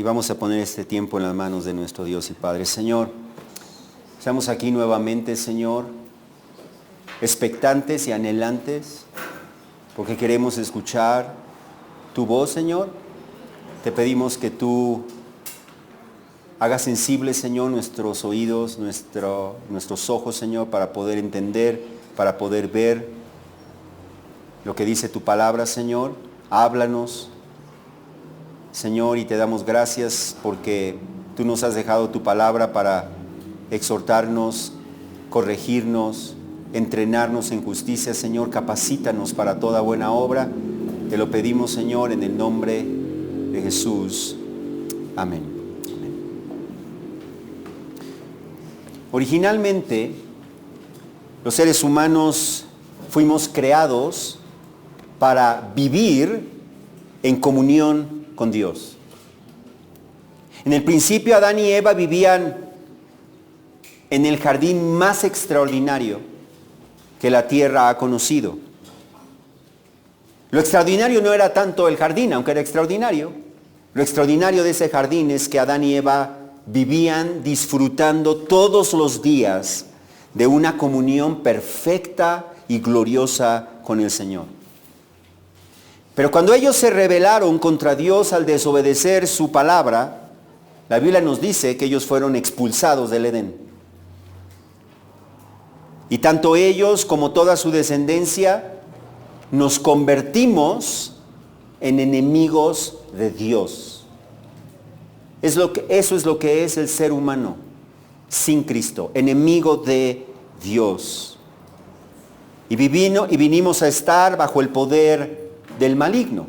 Y vamos a poner este tiempo en las manos de nuestro Dios y Padre. Señor, estamos aquí nuevamente, Señor, expectantes y anhelantes, porque queremos escuchar tu voz, Señor. Te pedimos que tú hagas sensibles, Señor, nuestros oídos, nuestros ojos, Señor, para poder entender, para poder ver lo que dice tu palabra, Señor. Háblanos, Señor, y te damos gracias porque tú nos has dejado tu palabra para exhortarnos, corregirnos, entrenarnos en justicia, Señor. Capacítanos para toda buena obra. Te lo pedimos, Señor, en el nombre de Jesús. Amén. Originalmente, los seres humanos fuimos creados para vivir en comunión con Dios. En el principio, Adán y Eva vivían en el jardín más extraordinario que la tierra ha conocido. Lo extraordinario no era tanto el jardín, aunque era extraordinario. Lo extraordinario de ese jardín es que Adán y Eva vivían disfrutando todos los días de una comunión perfecta y gloriosa con el Señor. Pero cuando ellos se rebelaron contra Dios al desobedecer su palabra, la Biblia nos dice que ellos fueron expulsados del Edén. Y tanto ellos como toda su descendencia nos convertimos en enemigos de Dios. Eso es lo que es el ser humano sin Cristo, enemigo de Dios. Y vinimos a estar bajo el poder del maligno.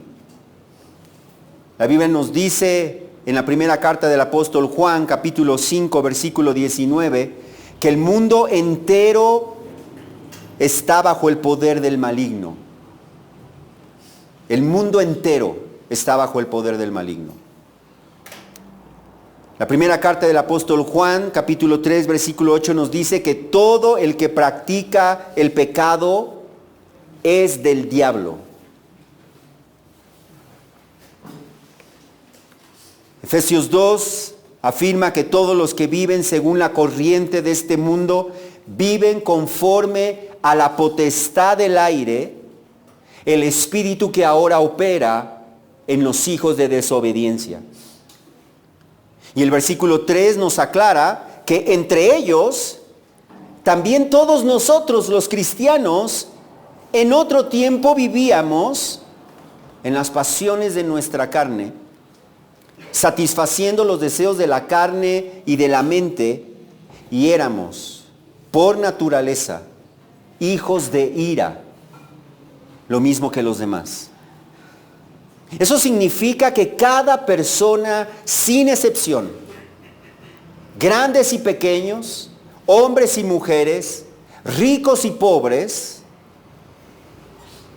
La Biblia nos dice en la primera carta del apóstol Juan, capítulo 5, versículo 19, que el mundo entero está bajo el poder del maligno. El mundo entero está bajo el poder del maligno. La primera carta del apóstol Juan, capítulo 3, versículo 8, nos dice que todo el que practica el pecado es del diablo. Efesios 2 afirma que todos los que viven según la corriente de este mundo viven conforme a la potestad del aire, el espíritu que ahora opera en los hijos de desobediencia. Y el versículo 3 nos aclara que entre ellos, también todos nosotros los cristianos, en otro tiempo vivíamos en las pasiones de nuestra carne, satisfaciendo los deseos de la carne y de la mente, y éramos, por naturaleza, hijos de ira, lo mismo que los demás. Eso significa que cada persona, sin excepción, grandes y pequeños, hombres y mujeres, ricos y pobres,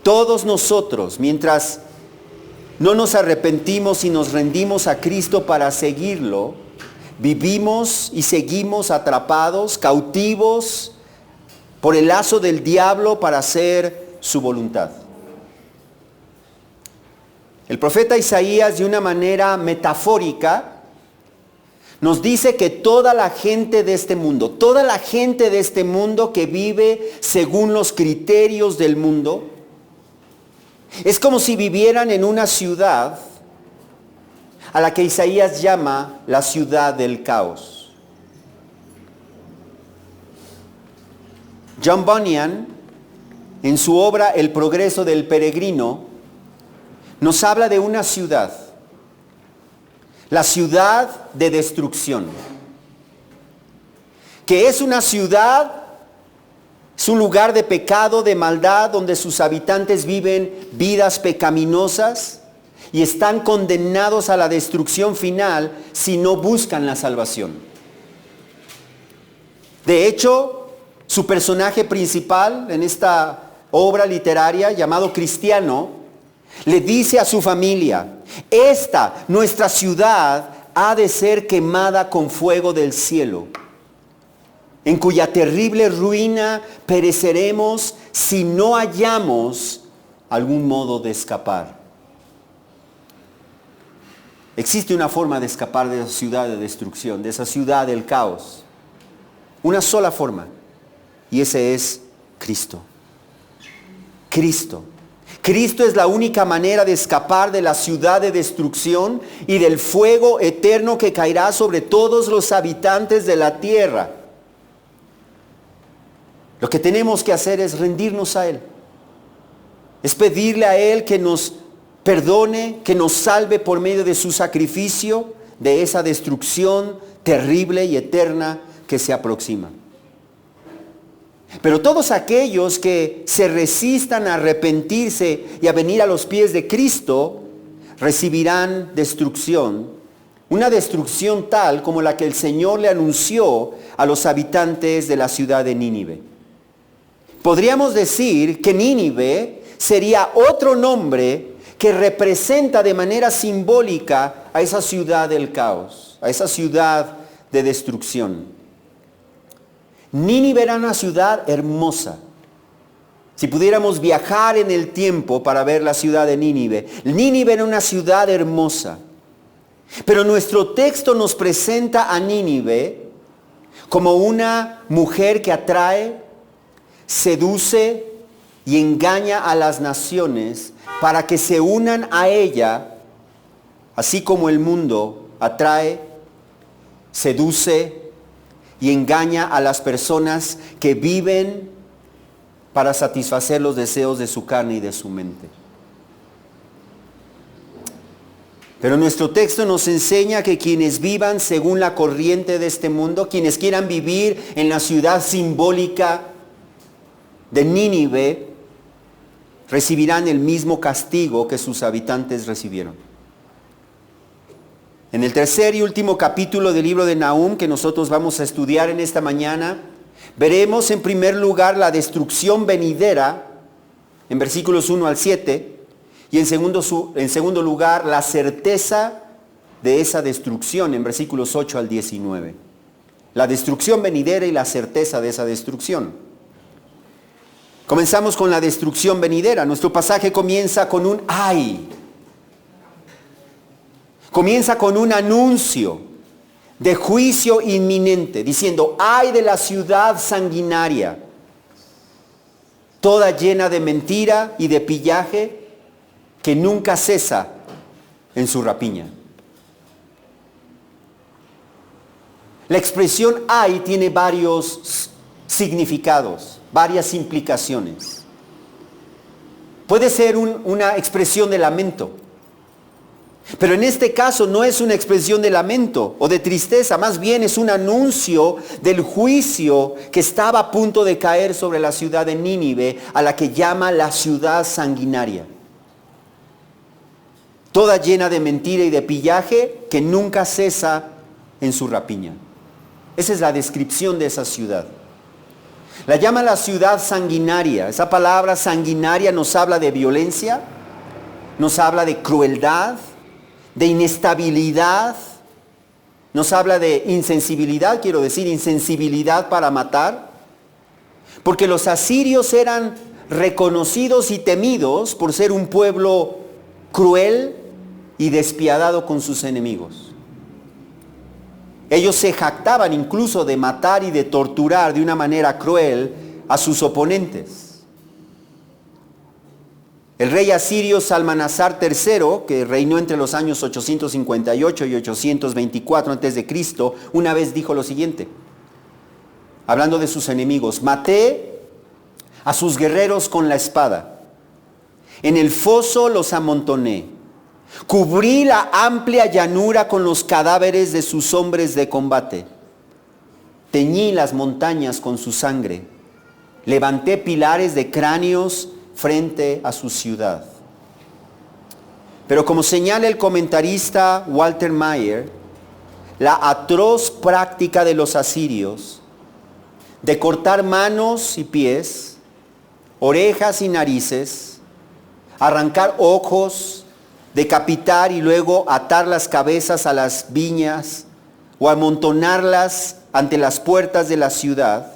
todos nosotros, mientras no nos arrepentimos y nos rendimos a Cristo para seguirlo, vivimos y seguimos atrapados, cautivos por el lazo del diablo para hacer su voluntad. El profeta Isaías, de una manera metafórica, nos dice que toda la gente de este mundo que vive según los criterios del mundo, es como si vivieran en una ciudad a la que Isaías llama la ciudad del caos. John Bunyan, en su obra El progreso del peregrino, nos habla de una ciudad, la ciudad de destrucción, que es una ciudad, es un lugar de pecado, de maldad, donde sus habitantes viven vidas pecaminosas y están condenados a la destrucción final si no buscan la salvación. De hecho, su personaje principal en esta obra literaria, llamado Cristiano, le dice a su familia: esta, nuestra ciudad, ha de ser quemada con fuego del cielo, en cuya terrible ruina pereceremos si no hallamos algún modo de escapar. Existe una forma de escapar de esa ciudad de destrucción, de esa ciudad del caos. Una sola forma. Y ese es Cristo. Cristo. Cristo es la única manera de escapar de la ciudad de destrucción y del fuego eterno que caerá sobre todos los habitantes de la tierra. Lo que tenemos que hacer es rendirnos a Él. Es pedirle a Él que nos perdone, que nos salve por medio de su sacrificio de esa destrucción terrible y eterna que se aproxima. Pero todos aquellos que se resistan a arrepentirse y a venir a los pies de Cristo, recibirán destrucción, una destrucción tal como la que el Señor le anunció a los habitantes de la ciudad de Nínive. Podríamos decir que Nínive sería otro nombre que representa de manera simbólica a esa ciudad del caos, a esa ciudad de destrucción. Nínive era una ciudad hermosa. Si pudiéramos viajar en el tiempo para ver la ciudad de Nínive, Nínive era una ciudad hermosa. Pero nuestro texto nos presenta a Nínive como una mujer que atrae, seduce y engaña a las naciones para que se unan a ella, así como el mundo atrae, seduce y engaña a las personas que viven para satisfacer los deseos de su carne y de su mente. Pero nuestro texto nos enseña que quienes vivan según la corriente de este mundo, quienes quieran vivir en la ciudad simbólica de Nínive, recibirán el mismo castigo que sus habitantes recibieron. En el tercer y último capítulo del libro de Nahum que nosotros vamos a estudiar en esta mañana, veremos en primer lugar la destrucción venidera, en versículos 1 al 7, y en segundo lugar la certeza de esa destrucción, en versículos 8 al 19. La destrucción venidera y la certeza de esa destrucción. Comenzamos con la destrucción venidera. Nuestro pasaje comienza con un ay. Comienza con un anuncio de juicio inminente, diciendo, ay de la ciudad sanguinaria, toda llena de mentira y de pillaje, que nunca cesa en su rapiña. La expresión ay tiene varios significados, varias implicaciones. Puede ser una expresión de lamento. Pero en este caso no es una expresión de lamento o de tristeza, más bien es un anuncio del juicio que estaba a punto de caer sobre la ciudad de Nínive, a la que llama la ciudad sanguinaria. Toda llena de mentira y de pillaje, que nunca cesa en su rapiña. Esa es la descripción de esa ciudad. La llama la ciudad sanguinaria. Esa palabra sanguinaria nos habla de violencia, nos habla de crueldad, de inestabilidad, nos habla de insensibilidad, quiero decir, insensibilidad para matar, porque los asirios eran reconocidos y temidos por ser un pueblo cruel y despiadado con sus enemigos. Ellos se jactaban incluso de matar y de torturar de una manera cruel a sus oponentes. El rey asirio Salmanasar III, que reinó entre los años 858 y 824 a.C., una vez dijo lo siguiente, hablando de sus enemigos: maté a sus guerreros con la espada, en el foso los amontoné, cubrí la amplia llanura con los cadáveres de sus hombres de combate, teñí las montañas con su sangre, levanté pilares de cráneos frente a su ciudad. Pero como señala el comentarista Walter Mayer, la atroz práctica de los asirios de cortar manos y pies, orejas y narices, arrancar ojos, decapitar y luego atar las cabezas a las viñas o amontonarlas ante las puertas de la ciudad,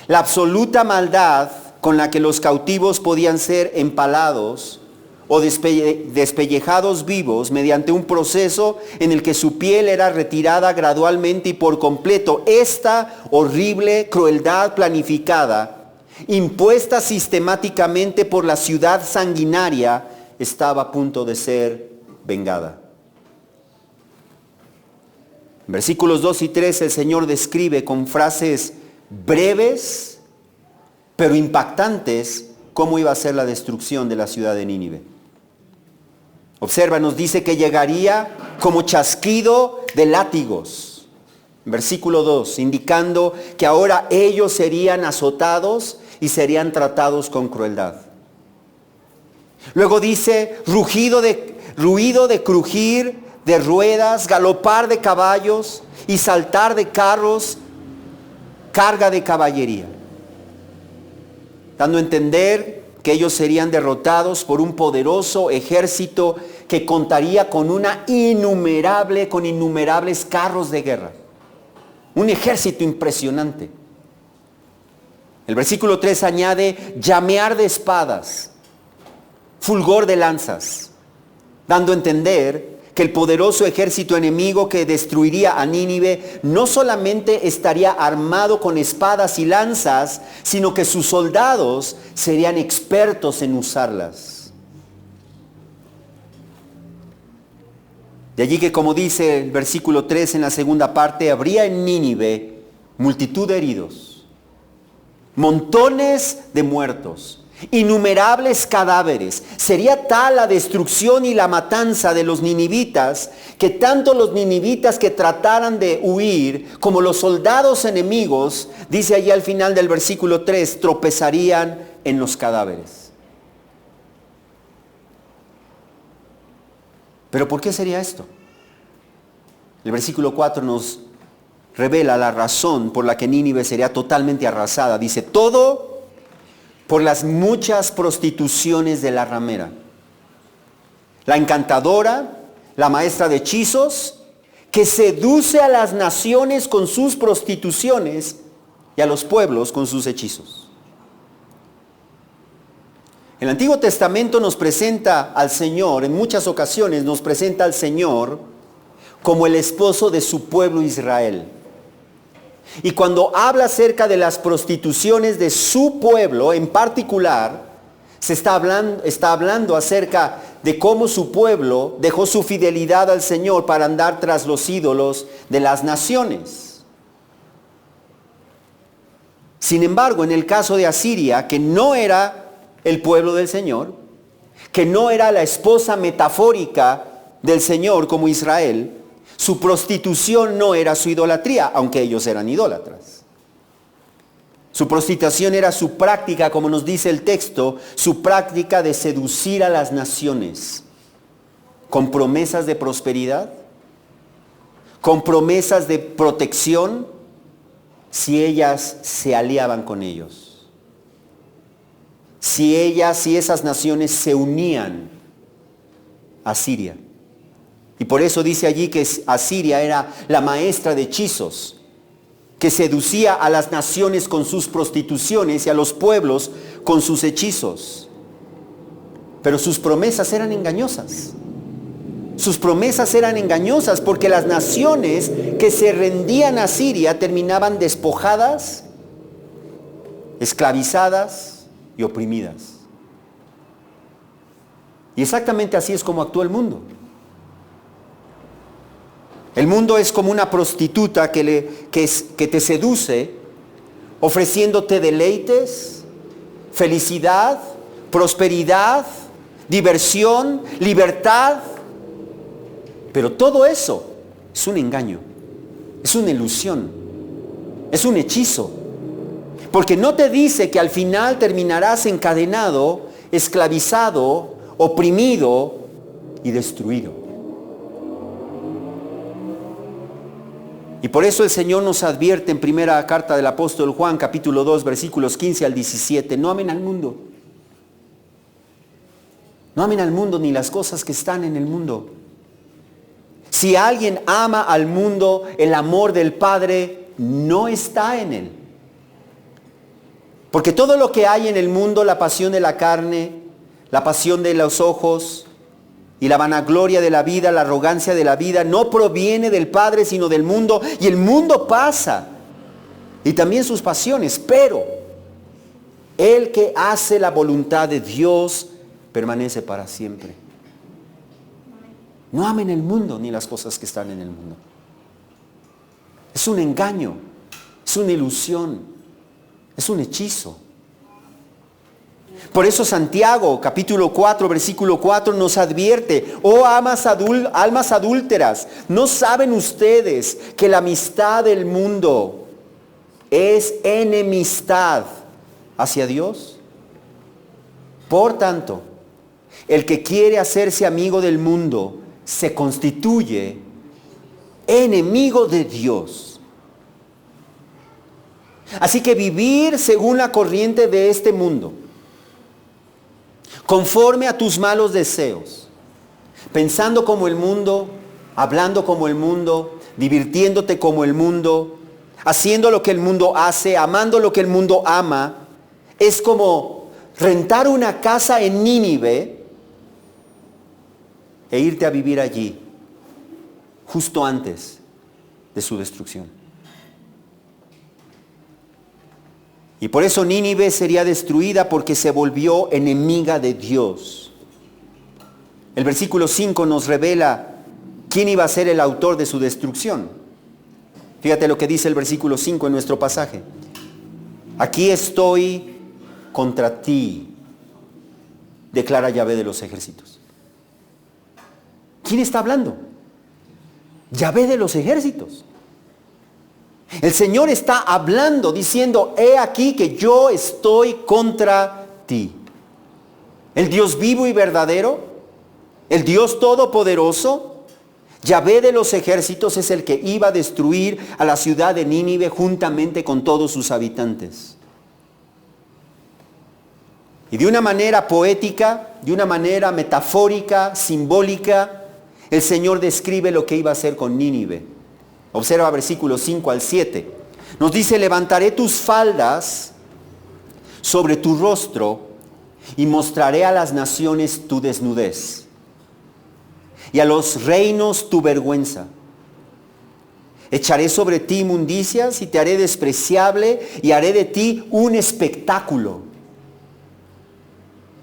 la absoluta maldad con la que los cautivos podían ser empalados o despellejados vivos mediante un proceso en el que su piel era retirada gradualmente y por completo. Esta horrible crueldad planificada, impuesta sistemáticamente por la ciudad sanguinaria, estaba a punto de ser vengada. En versículos 2 y 3 el Señor describe con frases breves pero impactantes cómo iba a ser la destrucción de la ciudad de Nínive. Observa, nos dice que llegaría como chasquido de látigos. Versículo 2, indicando que ahora ellos serían azotados y serían tratados con crueldad. Luego dice ruido de crujir de ruedas, galopar de caballos y saltar de carros, carga de caballería. Dando a entender que ellos serían derrotados por un poderoso ejército que contaría con innumerables carros de guerra. Un ejército impresionante. El versículo 3 añade llamear de espadas, fulgor de lanzas, dando a entender que el poderoso ejército enemigo que destruiría a Nínive no solamente estaría armado con espadas y lanzas, sino que sus soldados serían expertos en usarlas. De allí que, como dice el versículo 3 en la segunda parte, habría en Nínive multitud de heridos, montones de muertos, innumerables cadáveres. Sería tal la destrucción y la matanza de los ninivitas que tanto los ninivitas que trataran de huir como los soldados enemigos, dice allí al final del versículo 3, tropezarían en los cadáveres. ¿Pero por qué sería esto? El versículo 4 nos revela la razón por la que Nínive sería totalmente arrasada. Dice, todo por las muchas prostituciones de la ramera. La encantadora, la maestra de hechizos, que seduce a las naciones con sus prostituciones y a los pueblos con sus hechizos. El Antiguo Testamento nos presenta al Señor, en muchas ocasiones nos presenta al Señor como el esposo de su pueblo Israel. Y cuando habla acerca de las prostituciones de su pueblo en particular, está hablando acerca de cómo su pueblo dejó su fidelidad al Señor para andar tras los ídolos de las naciones. Sin embargo, en el caso de Asiria, que no era el pueblo del Señor, que no era la esposa metafórica del Señor como Israel, su prostitución no era su idolatría, aunque ellos eran idólatras. Su prostitución era su práctica, como nos dice el texto, su práctica de seducir a las naciones con promesas de prosperidad, con promesas de protección, si ellas se aliaban con ellos. Si esas naciones se unían a Siria. Y por eso dice allí que Asiria era la maestra de hechizos, que seducía a las naciones con sus prostituciones y a los pueblos con sus hechizos. Pero sus promesas eran engañosas. Sus promesas eran engañosas porque las naciones que se rendían a Siria terminaban despojadas, esclavizadas y oprimidas. Y exactamente así es como actúa el mundo. El mundo es como una prostituta que te seduce, ofreciéndote deleites, felicidad, prosperidad, diversión, libertad. Pero todo eso es un engaño, es una ilusión, es un hechizo. Porque no te dice que al final terminarás encadenado, esclavizado, oprimido y destruido. Y por eso el Señor nos advierte en primera carta del apóstol Juan, capítulo 2, versículos 15 al 17. No amen al mundo. No amen al mundo ni las cosas que están en el mundo. Si alguien ama al mundo, el amor del Padre no está en él. Porque todo lo que hay en el mundo, la pasión de la carne, la pasión de los ojos y la vanagloria de la vida, la arrogancia de la vida, no proviene del Padre, sino del mundo. Y el mundo pasa, y también sus pasiones, pero el que hace la voluntad de Dios permanece para siempre. No amen el mundo ni las cosas que están en el mundo. Es un engaño, es una ilusión, es un hechizo. Por eso Santiago, capítulo 4, versículo 4, nos advierte: oh almas adúlteras, ¿no saben ustedes que la amistad del mundo es enemistad hacia Dios? Por tanto, el que quiere hacerse amigo del mundo se constituye enemigo de Dios. Así que vivir según la corriente de este mundo, conforme a tus malos deseos, pensando como el mundo, hablando como el mundo, divirtiéndote como el mundo, haciendo lo que el mundo hace, amando lo que el mundo ama, es como rentar una casa en Nínive e irte a vivir allí justo antes de su destrucción. Y por eso Nínive sería destruida, porque se volvió enemiga de Dios. El versículo 5 nos revela quién iba a ser el autor de su destrucción. Fíjate lo que dice el versículo 5 en nuestro pasaje. Aquí estoy contra ti, declara Yahvé de los ejércitos. ¿Quién está hablando? Yahvé de los ejércitos. El Señor está hablando, diciendo: he aquí que yo estoy contra ti. El Dios vivo y verdadero, el Dios todopoderoso, Yahvé de los ejércitos, es el que iba a destruir a la ciudad de Nínive juntamente con todos sus habitantes. Y de una manera poética, de una manera metafórica, simbólica, el Señor describe lo que iba a hacer con Nínive. Observa versículos 5 al 7. Nos dice: levantaré tus faldas sobre tu rostro y mostraré a las naciones tu desnudez y a los reinos tu vergüenza. Echaré sobre ti inmundicias y te haré despreciable y haré de ti un espectáculo.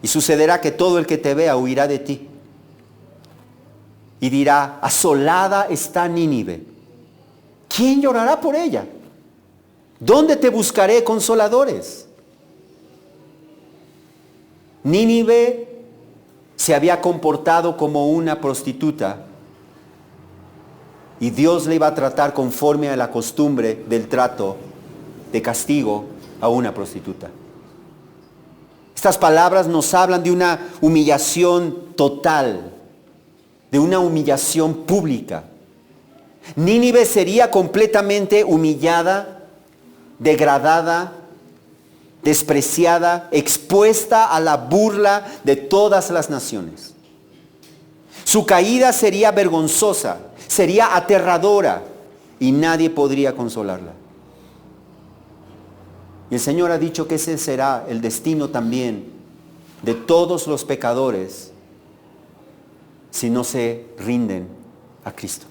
Y sucederá que todo el que te vea huirá de ti y dirá: asolada está Nínive. ¿Quién llorará por ella? ¿Dónde te buscaré consoladores? Nínive se había comportado como una prostituta y Dios le iba a tratar conforme a la costumbre del trato de castigo a una prostituta. Estas palabras nos hablan de una humillación total, de una humillación pública. Nínive sería completamente humillada, degradada, despreciada, expuesta a la burla de todas las naciones. Su caída sería vergonzosa, sería aterradora y nadie podría consolarla. Y el Señor ha dicho que ese será el destino también de todos los pecadores si no se rinden a Cristo.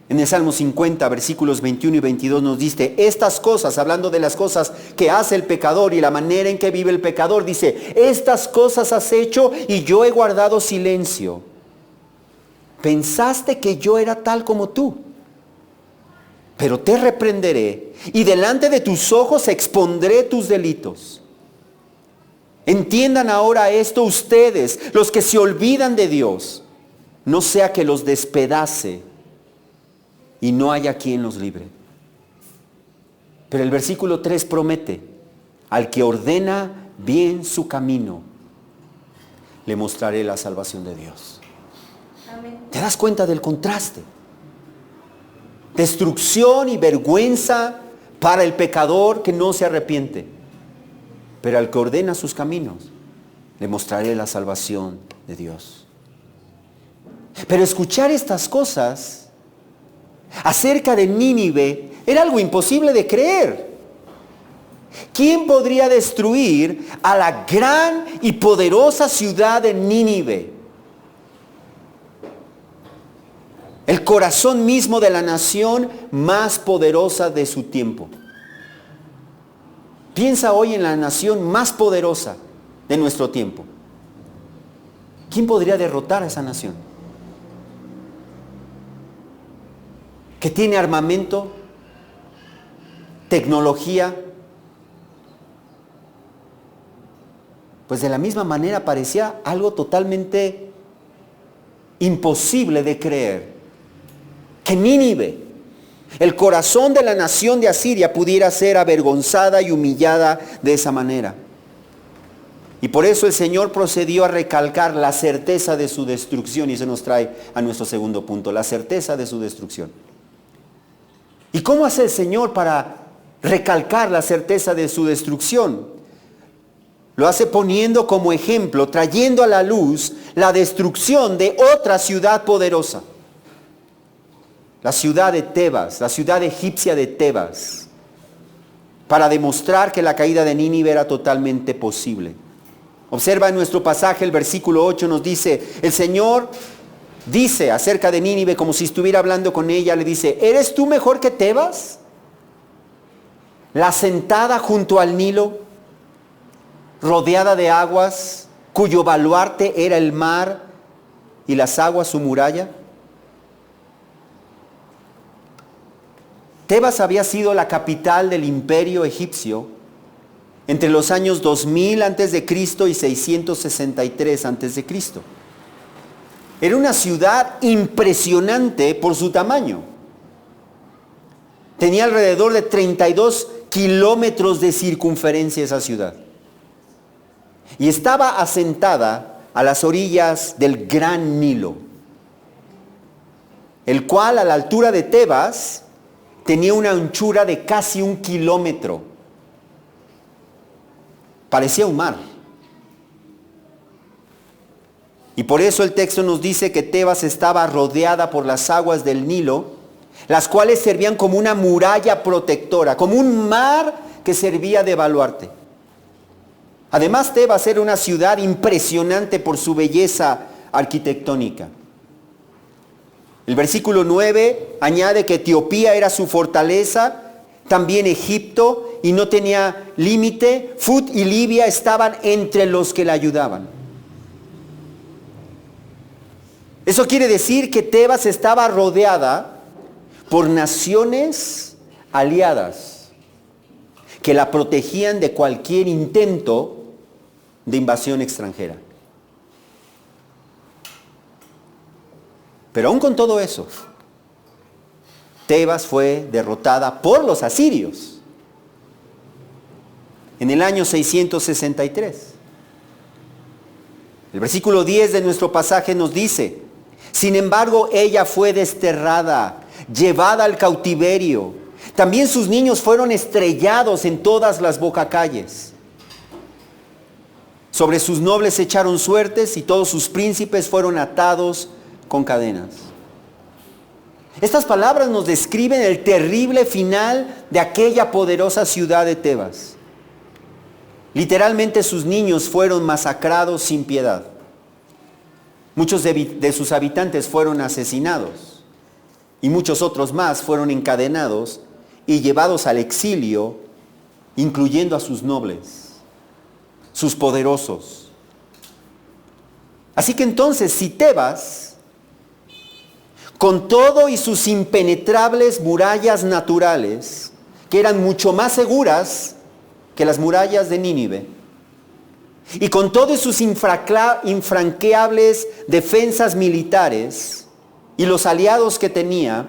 En el Salmo 50, versículos 21 y 22 nos dice: estas cosas, hablando de las cosas que hace el pecador y la manera en que vive el pecador, dice: estas cosas has hecho y yo he guardado silencio. Pensaste que yo era tal como tú, pero te reprenderé y delante de tus ojos expondré tus delitos. Entiendan ahora esto ustedes, los que se olvidan de Dios, no sea que los despedace y no haya quien los libre. Pero el versículo 3 promete: al que ordena bien su camino, le mostraré la salvación de Dios. Amén. ¿Te das cuenta del contraste? Destrucción y vergüenza para el pecador que no se arrepiente. Pero al que ordena sus caminos, le mostraré la salvación de Dios. Pero escuchar estas cosas acerca de Nínive era algo imposible de creer. ¿Quién podría destruir a la gran y poderosa ciudad de Nínive? El corazón mismo de la nación más poderosa de su tiempo. Piensa hoy en la nación más poderosa de nuestro tiempo. ¿Quién podría derrotar a esa nación? Que tiene armamento, tecnología. Pues de la misma manera parecía algo totalmente imposible de creer. Que Nínive, el corazón de la nación de Asiria, pudiera ser avergonzada y humillada de esa manera. Y por eso el Señor procedió a recalcar la certeza de su destrucción, y se nos trae a nuestro segundo punto, la certeza de su destrucción. ¿Y cómo hace el Señor para recalcar la certeza de su destrucción? Lo hace poniendo como ejemplo, trayendo a la luz la destrucción de otra ciudad poderosa. La ciudad de Tebas, la ciudad egipcia de Tebas, para demostrar que la caída de Nínive era totalmente posible. Observa en nuestro pasaje el versículo 8 nos dice, el Señor dice acerca de Nínive como si estuviera hablando con ella, le dice, ¿eres tú mejor que Tebas? La asentada junto al Nilo, rodeada de aguas, cuyo baluarte era el mar y las aguas su muralla. Tebas había sido la capital del imperio egipcio entre los años 2000 a.C. y 663 a.C. Era una ciudad impresionante por su tamaño. Tenía alrededor de 32 kilómetros de circunferencia esa ciudad. Y estaba asentada a las orillas del Gran Nilo, el cual a la altura de Tebas tenía una anchura de casi 1 kilómetro. Parecía un mar. Y por eso el texto nos dice que Tebas estaba rodeada por las aguas del Nilo, las cuales servían como una muralla protectora, como un mar que servía de baluarte. Además, Tebas era una ciudad impresionante por su belleza arquitectónica. El versículo 9 añade que Etiopía era su fortaleza, también Egipto, y no tenía límite. Fut y Libia estaban entre los que la ayudaban. Eso quiere decir que Tebas estaba rodeada por naciones aliadas que la protegían de cualquier intento de invasión extranjera. Pero aún con todo eso, Tebas fue derrotada por los asirios en el año 663. El versículo 10 de nuestro pasaje nos dice, sin embargo, ella fue desterrada, llevada al cautiverio. También sus niños fueron estrellados en todas las bocacalles. Sobre sus nobles echaron suertes y todos sus príncipes fueron atados con cadenas. Estas palabras nos describen el terrible final de aquella poderosa ciudad de Tebas. Literalmente sus niños fueron masacrados sin piedad. Muchos de sus habitantes fueron asesinados y muchos otros más fueron encadenados y llevados al exilio, incluyendo a sus nobles, sus poderosos. Así que entonces, si Tebas, con todo y sus impenetrables murallas naturales, que eran mucho más seguras que las murallas de Nínive, y con todas sus infranqueables defensas militares y los aliados que tenía,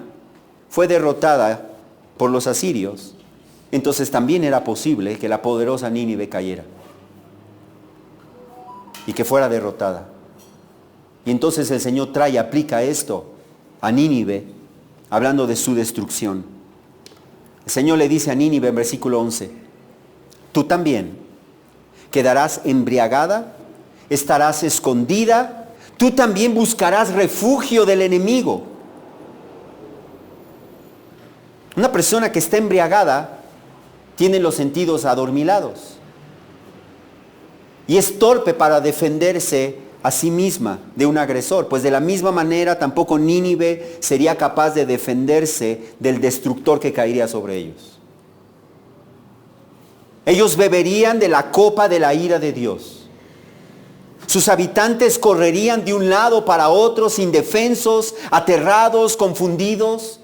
fue derrotada por los asirios, entonces también era posible que la poderosa Nínive cayera y que fuera derrotada. Y entonces el Señor trae y aplica esto a Nínive, hablando de su destrucción. El Señor le dice a Nínive en versículo 11, tú también quedarás embriagada, estarás escondida, tú también buscarás refugio del enemigo. Una persona que está embriagada tiene los sentidos adormilados y es torpe para defenderse a sí misma de un agresor, pues de la misma manera tampoco Nínive sería capaz de defenderse del destructor que caería sobre ellos. Ellos beberían de la copa de la ira de Dios. Sus habitantes correrían de un lado para otro, indefensos, aterrados, confundidos,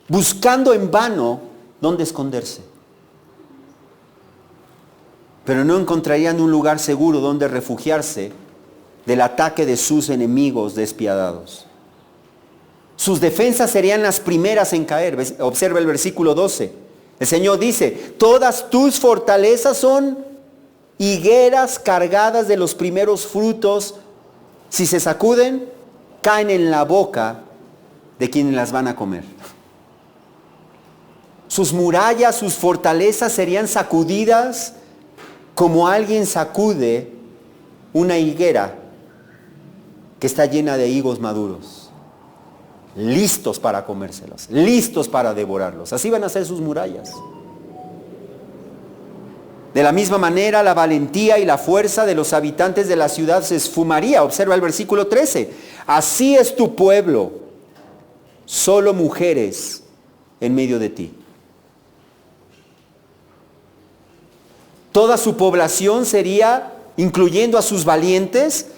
buscando en vano dónde esconderse. Pero no encontrarían un lugar seguro donde refugiarse del ataque de sus enemigos despiadados. Sus defensas serían las primeras en caer. Observa el versículo 12. El Señor dice, todas tus fortalezas son higueras cargadas de los primeros frutos. Si se sacuden, caen en la boca de quienes las van a comer. Sus murallas, sus fortalezas serían sacudidas como alguien sacude una higuera que está llena de higos maduros, listos para comérselos, listos para devorarlos. Así van a ser sus murallas. De la misma manera, la valentía y la fuerza de los habitantes de la ciudad se esfumaría. Observa el versículo 13. Así es tu pueblo, solo mujeres en medio de ti. Toda su población sería, incluyendo a sus valientes,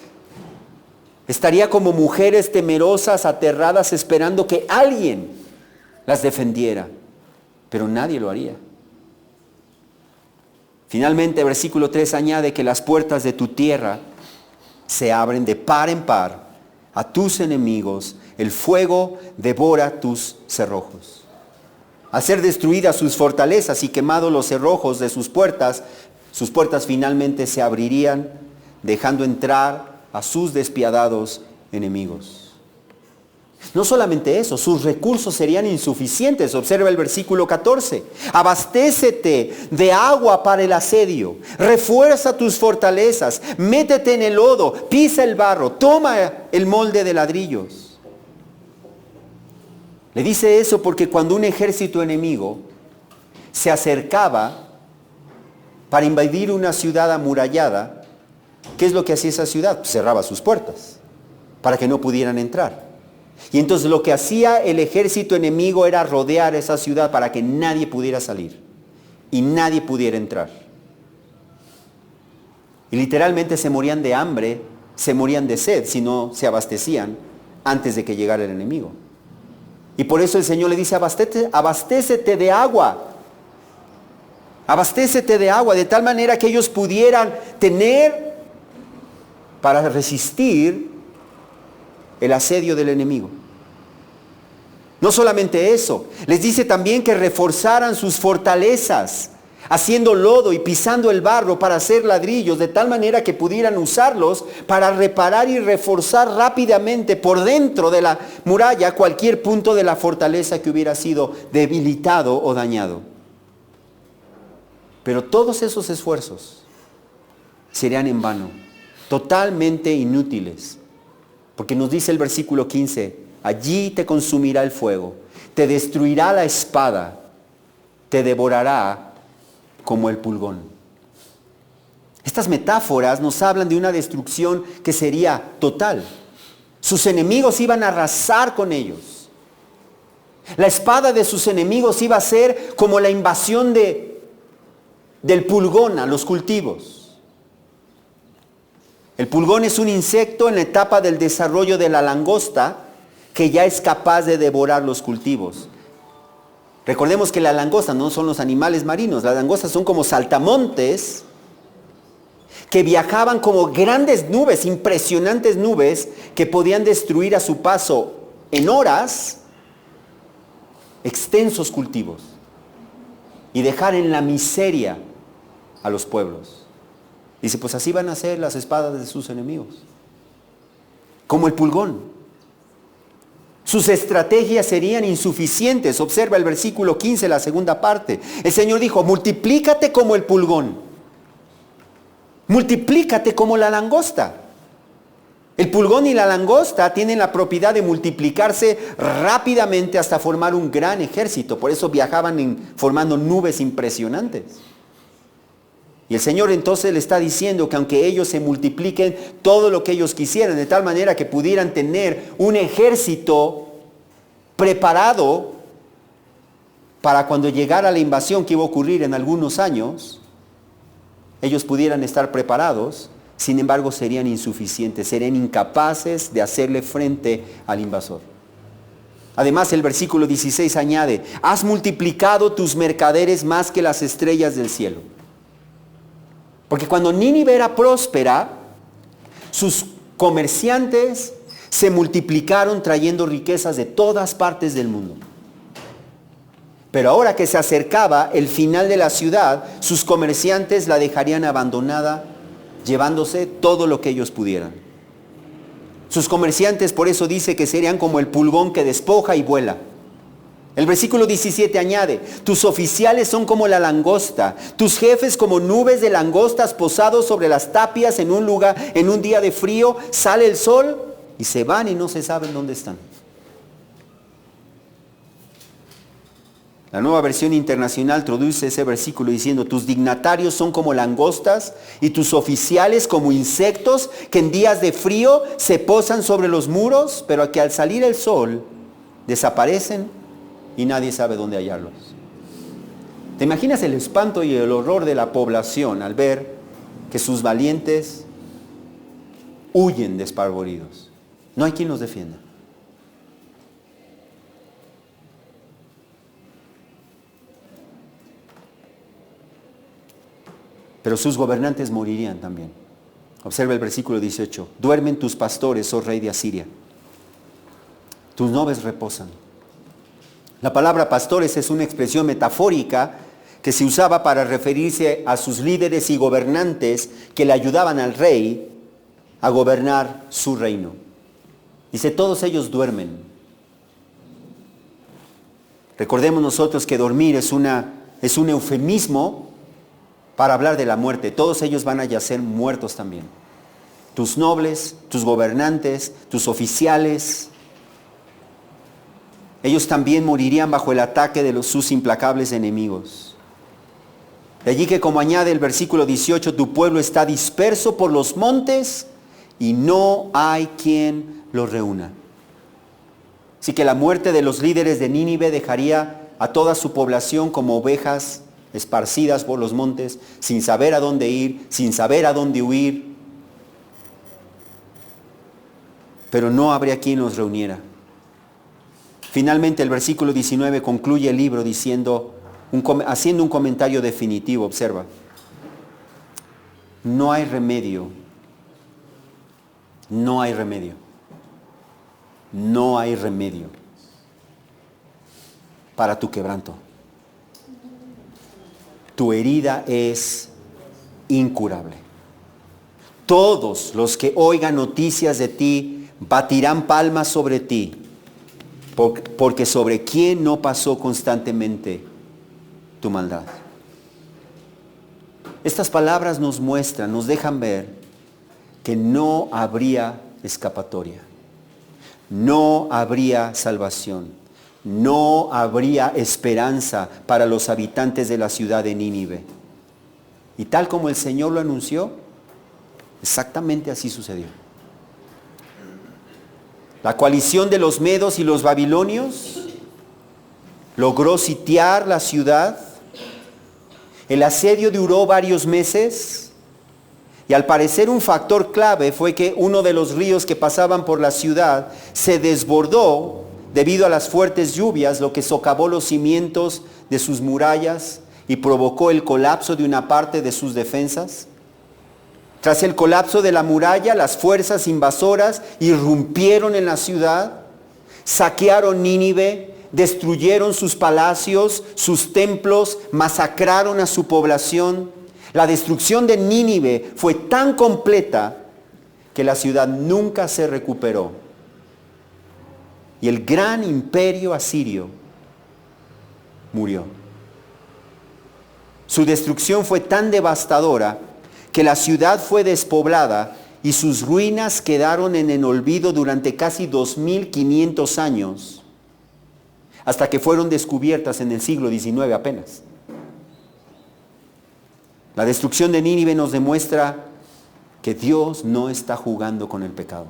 estaría como mujeres temerosas, aterradas, esperando que alguien las defendiera. Pero nadie lo haría. Finalmente, versículo 3 añade que las puertas de tu tierra se abren de par en par a tus enemigos. El fuego devora tus cerrojos. Al ser destruidas sus fortalezas y quemados los cerrojos de sus puertas finalmente se abrirían, dejando entrar a sus despiadados enemigos. No solamente eso, sus recursos serían insuficientes. Observa el versículo 14. Abastécete de agua para el asedio, refuerza tus fortalezas, métete en el lodo, pisa el barro, toma el molde de ladrillos. Le dice eso porque cuando un ejército enemigo se acercaba para invadir una ciudad amurallada, ¿qué es lo que hacía esa ciudad? Pues cerraba sus puertas para que no pudieran entrar. Y entonces lo que hacía el ejército enemigo era rodear esa ciudad para que nadie pudiera salir y nadie pudiera entrar. Y literalmente se morían de hambre, se morían de sed si no se abastecían antes de que llegara el enemigo. Y por eso el Señor le dice, abastécete de agua. Abastécete de agua, de tal manera que ellos pudieran tener para resistir el asedio del enemigo. No solamente eso, les dice también que reforzaran sus fortalezas, haciendo lodo y pisando el barro para hacer ladrillos, de tal manera que pudieran usarlos para reparar y reforzar rápidamente por dentro de la muralla cualquier punto de la fortaleza que hubiera sido debilitado o dañado. Pero todos esos esfuerzos serían en vano, totalmente inútiles. Porque nos dice el versículo 15, allí te consumirá el fuego, te destruirá la espada, te devorará como el pulgón. Estas metáforas nos hablan de una destrucción que sería total. Sus enemigos iban a arrasar con ellos. La espada de sus enemigos iba a ser como la invasión del pulgón a los cultivos. El pulgón es un insecto en la etapa del desarrollo de la langosta que ya es capaz de devorar los cultivos. Recordemos que la langosta no son los animales marinos, las langostas son como saltamontes que viajaban como grandes nubes, impresionantes nubes que podían destruir a su paso en horas extensos cultivos y dejar en la miseria a los pueblos. Dice, pues así van a ser las espadas de sus enemigos, como el pulgón. Sus estrategias serían insuficientes. Observa el versículo 15, la segunda parte. El Señor dijo, multiplícate como el pulgón, multiplícate como la langosta. El pulgón y la langosta tienen la propiedad de multiplicarse rápidamente hasta formar un gran ejército. Por eso viajaban formando nubes impresionantes. Y el Señor entonces le está diciendo que aunque ellos se multipliquen todo lo que ellos quisieran, de tal manera que pudieran tener un ejército preparado para cuando llegara la invasión que iba a ocurrir en algunos años, ellos pudieran estar preparados. Sin embargo, serían insuficientes, serían incapaces de hacerle frente al invasor. Además, el versículo 16 añade, has multiplicado tus mercaderes más que las estrellas del cielo. Porque cuando Nínive era próspera, sus comerciantes se multiplicaron trayendo riquezas de todas partes del mundo. Pero ahora que se acercaba el final de la ciudad, sus comerciantes la dejarían abandonada, llevándose todo lo que ellos pudieran. Sus comerciantes, por eso dice que serían como el pulgón que despoja y vuela. El versículo 17 añade, tus oficiales son como la langosta, tus jefes como nubes de langostas posados sobre las tapias en un lugar, en un día de frío, sale el sol y se van y no se saben dónde están. La Nueva Versión Internacional traduce ese versículo diciendo, tus dignatarios son como langostas y tus oficiales como insectos que en días de frío se posan sobre los muros, pero que al salir el sol desaparecen y nadie sabe dónde hallarlos. ¿Te imaginas el espanto y el horror de la población al ver que sus valientes huyen despavoridos? No hay quien los defienda. Pero sus gobernantes morirían también. Observa el versículo 18. Duermen tus pastores, oh rey de Asiria. Tus nubes reposan. La palabra pastores es una expresión metafórica que se usaba para referirse a sus líderes y gobernantes que le ayudaban al rey a gobernar su reino. Dice, todos ellos duermen. Recordemos nosotros que dormir es un eufemismo para hablar de la muerte. Todos ellos van a yacer muertos también. Tus nobles, tus gobernantes, tus oficiales, ellos también morirían bajo el ataque de sus implacables enemigos. De allí que, como añade el versículo 18, tu pueblo está disperso por los montes y no hay quien los reúna. Así que la muerte de los líderes de Nínive dejaría a toda su población como ovejas esparcidas por los montes, sin saber a dónde ir, sin saber a dónde huir. Pero no habría quien los reuniera. Finalmente el versículo 19 concluye el libro diciendo, haciendo un comentario definitivo. Observa, no hay remedio, no hay remedio, no hay remedio para tu quebranto. Tu herida es incurable. Todos los que oigan noticias de ti batirán palmas sobre ti, porque sobre quién no pasó constantemente tu maldad. Estas palabras nos muestran, nos dejan ver que no habría escapatoria, no habría salvación. No habría esperanza para los habitantes de la ciudad de Nínive. Y tal como el Señor lo anunció, exactamente así sucedió. La coalición de los medos y los babilonios logró sitiar la ciudad. El asedio duró varios meses. Y al parecer un factor clave fue que uno de los ríos que pasaban por la ciudad se desbordó debido a las fuertes lluvias, lo que socavó los cimientos de sus murallas y provocó el colapso de una parte de sus defensas. Tras el colapso de la muralla, las fuerzas invasoras irrumpieron en la ciudad, saquearon Nínive, destruyeron sus palacios, sus templos, masacraron a su población. La destrucción de Nínive fue tan completa que la ciudad nunca se recuperó. Y el gran imperio asirio murió. Su destrucción fue tan devastadora que la ciudad fue despoblada y sus ruinas quedaron en el olvido durante casi 2500 años, hasta que fueron descubiertas en el siglo XIX apenas. La destrucción de Nínive nos demuestra que Dios no está jugando con el pecado.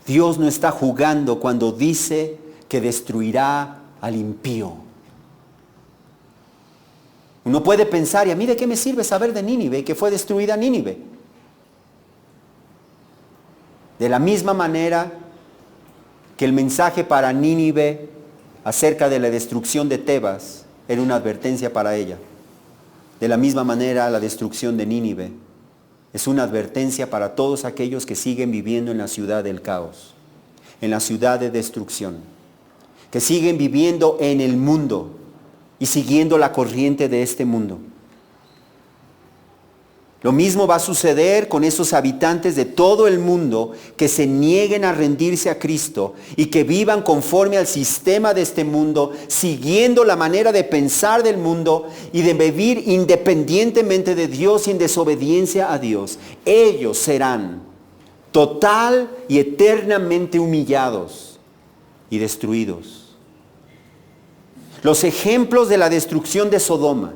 Dios no está jugando cuando dice que destruirá al impío. Uno puede pensar, ¿y a mí de qué me sirve saber de Nínive, que fue destruida Nínive? De la misma manera que el mensaje para Nínive acerca de la destrucción de Tebas era una advertencia para ella. De la misma manera, la destrucción de Nínive es una advertencia para todos aquellos que siguen viviendo en la ciudad del caos, en la ciudad de destrucción, que siguen viviendo en el mundo y siguiendo la corriente de este mundo. Lo mismo va a suceder con esos habitantes de todo el mundo que se nieguen a rendirse a Cristo y que vivan conforme al sistema de este mundo, siguiendo la manera de pensar del mundo y de vivir independientemente de Dios y en desobediencia a Dios. Ellos serán total y eternamente humillados y destruidos. Los ejemplos de la destrucción de Sodoma,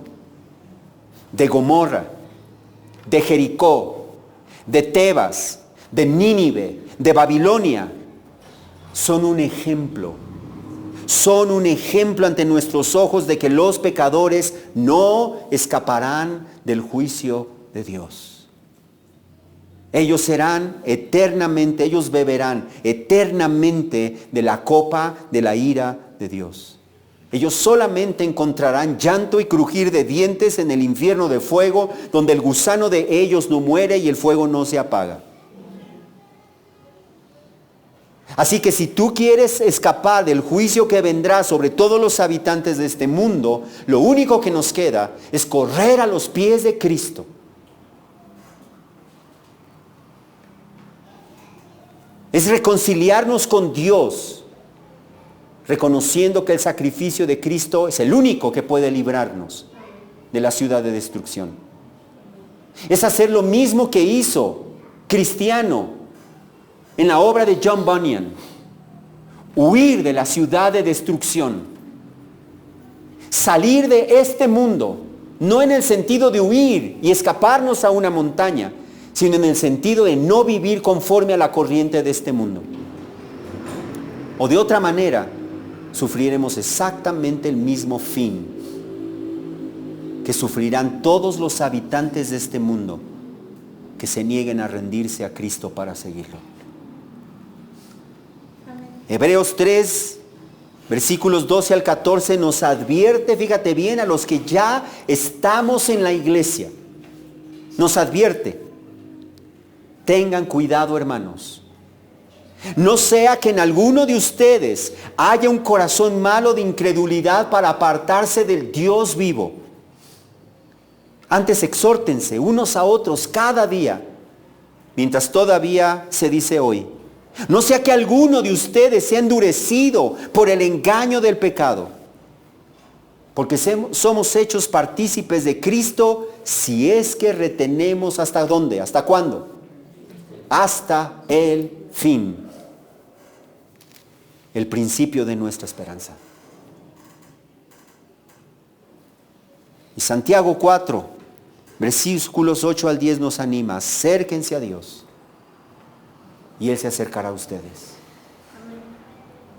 de Gomorra, de Jericó, de Tebas, de Nínive, de Babilonia, son un ejemplo. Son un ejemplo ante nuestros ojos de que los pecadores no escaparán del juicio de Dios. Ellos serán eternamente, ellos beberán eternamente de la copa de la ira de Dios. Ellos solamente encontrarán llanto y crujir de dientes en el infierno de fuego, donde el gusano de ellos no muere y el fuego no se apaga. Así que si tú quieres escapar del juicio que vendrá sobre todos los habitantes de este mundo, lo único que nos queda es correr a los pies de Cristo. Es reconciliarnos con Dios, reconociendo que el sacrificio de Cristo es el único que puede librarnos de la ciudad de destrucción. Es hacer lo mismo que hizo Cristiano en la obra de John Bunyan. Huir de la ciudad de destrucción. Salir de este mundo, no en el sentido de huir y escaparnos a una montaña, sino en el sentido de no vivir conforme a la corriente de este mundo. O de otra manera, sufriremos exactamente el mismo fin que sufrirán todos los habitantes de este mundo que se nieguen a rendirse a Cristo para seguirlo. Amén. Hebreos 3, versículos 12 al 14 nos advierte, fíjate bien, a los que ya estamos en la iglesia. Nos advierte, tengan cuidado, hermanos. No sea que en alguno de ustedes haya un corazón malo de incredulidad para apartarse del Dios vivo. Antes exhórtense unos a otros cada día, mientras todavía se dice hoy. No sea que alguno de ustedes sea endurecido por el engaño del pecado. Porque somos hechos partícipes de Cristo si es que retenemos ¿hasta dónde? ¿Hasta cuándo? Hasta el fin. El principio de nuestra esperanza. Y Santiago 4, versículos 8 al 10 nos anima, acérquense a Dios y Él se acercará a ustedes.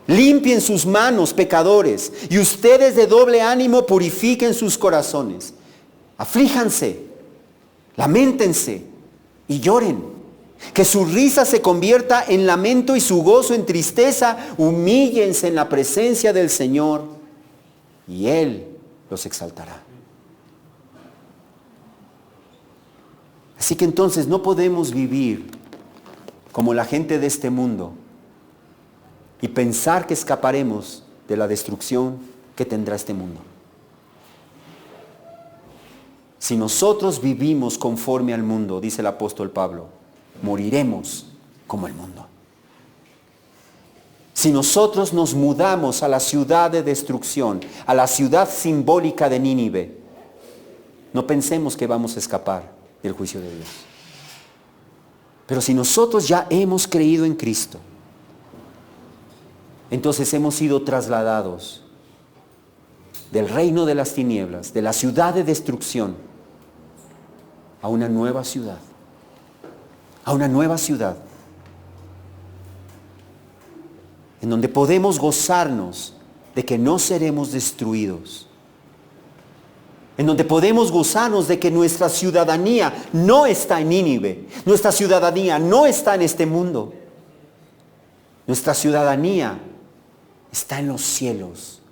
Amén. Limpien sus manos, pecadores, y ustedes de doble ánimo purifiquen sus corazones. Aflíjanse, lamentense y lloren. Que su risa se convierta en lamento y su gozo en tristeza. Humíllense en la presencia del Señor y Él los exaltará. Así que entonces no podemos vivir como la gente de este mundo y pensar que escaparemos de la destrucción que tendrá este mundo. Si nosotros vivimos conforme al mundo, dice el apóstol Pablo, moriremos como el mundo. Si nosotros nos mudamos a la ciudad de destrucción, a la ciudad simbólica de Nínive, no pensemos que vamos a escapar del juicio de Dios. Pero si nosotros ya hemos creído en Cristo, entonces hemos sido trasladados del reino de las tinieblas, de la ciudad de destrucción, a una nueva ciudad. A una nueva ciudad. En donde podemos gozarnos de que no seremos destruidos. En donde podemos gozarnos de que nuestra ciudadanía no está en Nínive. Nuestra ciudadanía no está en este mundo. Nuestra ciudadanía está en los cielos.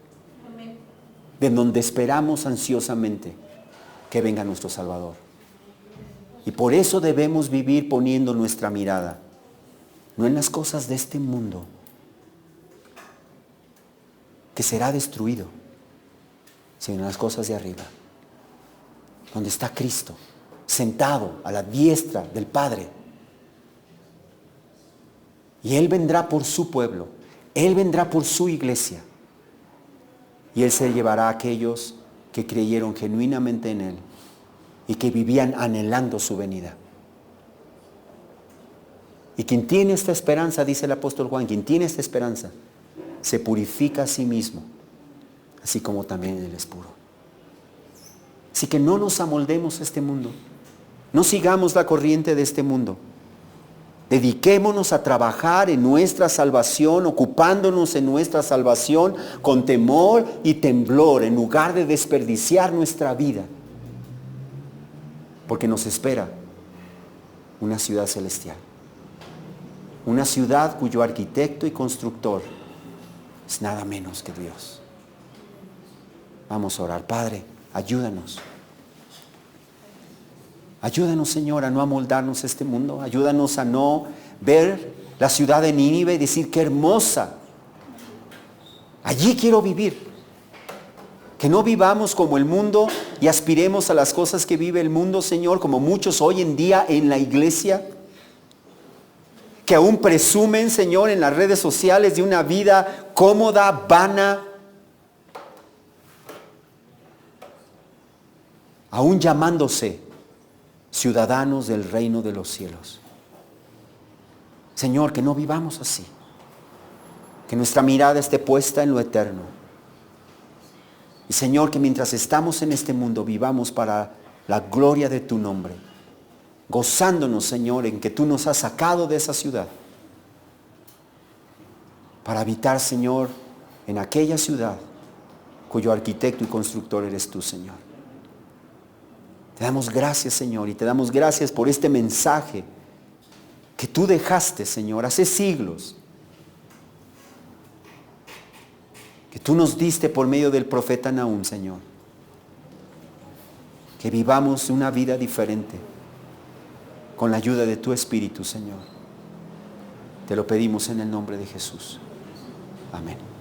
De donde esperamos ansiosamente que venga nuestro Salvador. Y por eso debemos vivir poniendo nuestra mirada, no en las cosas de este mundo, que será destruido, sino en las cosas de arriba, donde está Cristo, sentado a la diestra del Padre. Y Él vendrá por su pueblo, Él vendrá por su iglesia, y Él se llevará a aquellos que creyeron genuinamente en Él y que vivían anhelando su venida. Y quien tiene esta esperanza, dice el apóstol Juan, quien tiene esta esperanza, se purifica a sí mismo, así como también Él es puro. Así que no nos amoldemos a este mundo, no sigamos la corriente de este mundo. Dediquémonos a trabajar en nuestra salvación, ocupándonos en nuestra salvación con temor y temblor, en lugar de desperdiciar nuestra vida. Porque nos espera una ciudad celestial. Una ciudad cuyo arquitecto y constructor es nada menos que Dios. Vamos a orar. Padre, ayúdanos. Ayúdanos, Señor, a no amoldarnos a este mundo. Ayúdanos a no ver la ciudad de Nínive y decir qué hermosa. Allí quiero vivir. Que no vivamos como el mundo y aspiremos a las cosas que vive el mundo, Señor, como muchos hoy en día en la iglesia, que aún presumen, Señor, en las redes sociales de una vida cómoda, vana, aún llamándose ciudadanos del reino de los cielos. Señor, que no vivamos así, que nuestra mirada esté puesta en lo eterno. Y Señor, que mientras estamos en este mundo vivamos para la gloria de tu nombre, gozándonos, Señor, en que tú nos has sacado de esa ciudad para habitar, Señor, en aquella ciudad cuyo arquitecto y constructor eres tú, Señor. Te damos gracias, Señor, y te damos gracias por este mensaje que tú dejaste, Señor, hace siglos, que tú nos diste por medio del profeta Nahum, Señor. Que vivamos una vida diferente con la ayuda de tu Espíritu, Señor. Te lo pedimos en el nombre de Jesús. Amén.